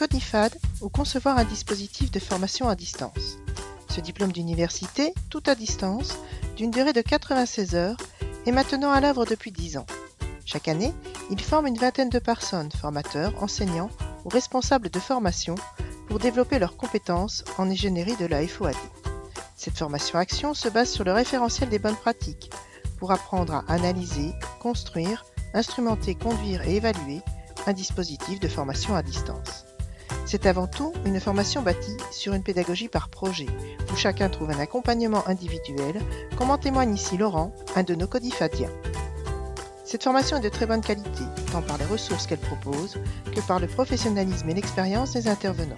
Codifad ou concevoir un dispositif de formation à distance. Ce diplôme d'université, tout à distance, d'une durée de 96 heures, est maintenant à l'œuvre depuis 10 ans. Chaque année, il forme une vingtaine de personnes, formateurs, enseignants ou responsables de formation, pour développer leurs compétences en ingénierie de la FOAD. Cette formation-action se base sur le référentiel des bonnes pratiques, pour apprendre à analyser, construire, instrumenter, conduire et évaluer un dispositif de formation à distance. C'est avant tout une formation bâtie sur une pédagogie par projet, où chacun trouve un accompagnement individuel, comme en témoigne ici Laurent, un de nos codifadiens. Cette formation est de très bonne qualité, tant par les ressources qu'elle propose, que par le professionnalisme et l'expérience des intervenants.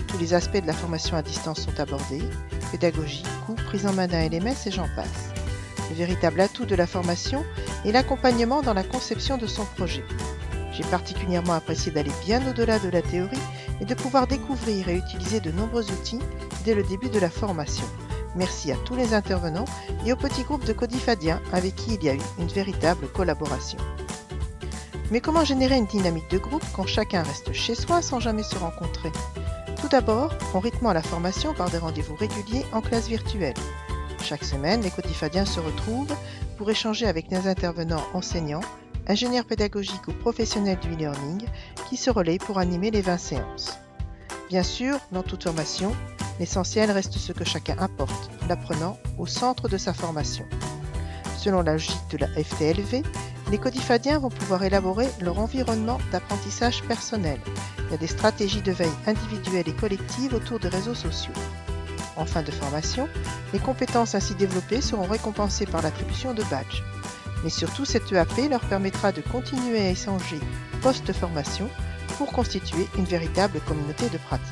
Tous les aspects de la formation à distance sont abordés, pédagogie, coût, prise en main d'un LMS et j'en passe. Le véritable atout de la formation est l'accompagnement dans la conception de son projet. J'ai particulièrement apprécié d'aller bien au-delà de la théorie et de pouvoir découvrir et utiliser de nombreux outils dès le début de la formation. Merci à tous les intervenants et au petit groupe de codifadiens avec qui il y a eu une véritable collaboration. Mais comment générer une dynamique de groupe quand chacun reste chez soi sans jamais se rencontrer? Tout d'abord, en rythmant la formation par des rendez-vous réguliers en classe virtuelle. Chaque semaine, les codifadiens se retrouvent pour échanger avec les intervenants enseignants, ingénieurs pédagogiques ou professionnels du e-learning qui se relaient pour animer les 20 séances. Bien sûr, dans toute formation, l'essentiel reste ce que chacun apporte, l'apprenant au centre de sa formation. Selon la logique de la FTLV, les codifadiens vont pouvoir élaborer leur environnement d'apprentissage personnel. Il y a des stratégies de veille individuelles et collectives autour des réseaux sociaux. En fin de formation, les compétences ainsi développées seront récompensées par l'attribution de badges. Mais surtout, cette EAP leur permettra de continuer à échanger post-formation pour constituer une véritable communauté de pratique.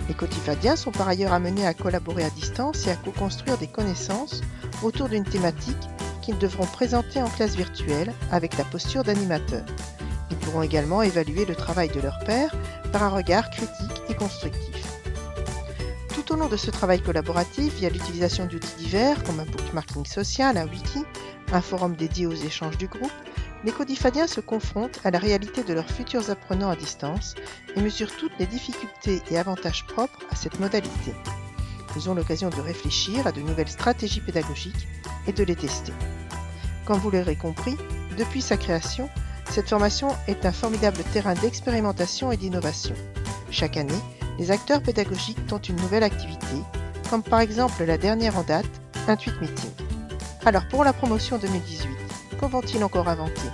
Les codifadiens sont par ailleurs amenés à collaborer à distance et à co-construire des connaissances autour d'une thématique qu'ils devront présenter en classe virtuelle avec la posture d'animateur. Ils pourront également évaluer le travail de leurs pairs par un regard critique et constructif. Tout au long de ce travail collaboratif, via l'utilisation d'outils divers comme un bookmarking social, un wiki, un forum dédié aux échanges du groupe, les codifadiens se confrontent à la réalité de leurs futurs apprenants à distance et mesurent toutes les difficultés et avantages propres à cette modalité. Ils ont l'occasion de réfléchir à de nouvelles stratégies pédagogiques et de les tester. Comme vous l'aurez compris, depuis sa création, cette formation est un formidable terrain d'expérimentation et d'innovation. Chaque année, les acteurs pédagogiques tentent une nouvelle activité, comme par exemple la dernière en date, Intuit Meeting. Alors pour la promotion 2018, que vont-ils encore inventer?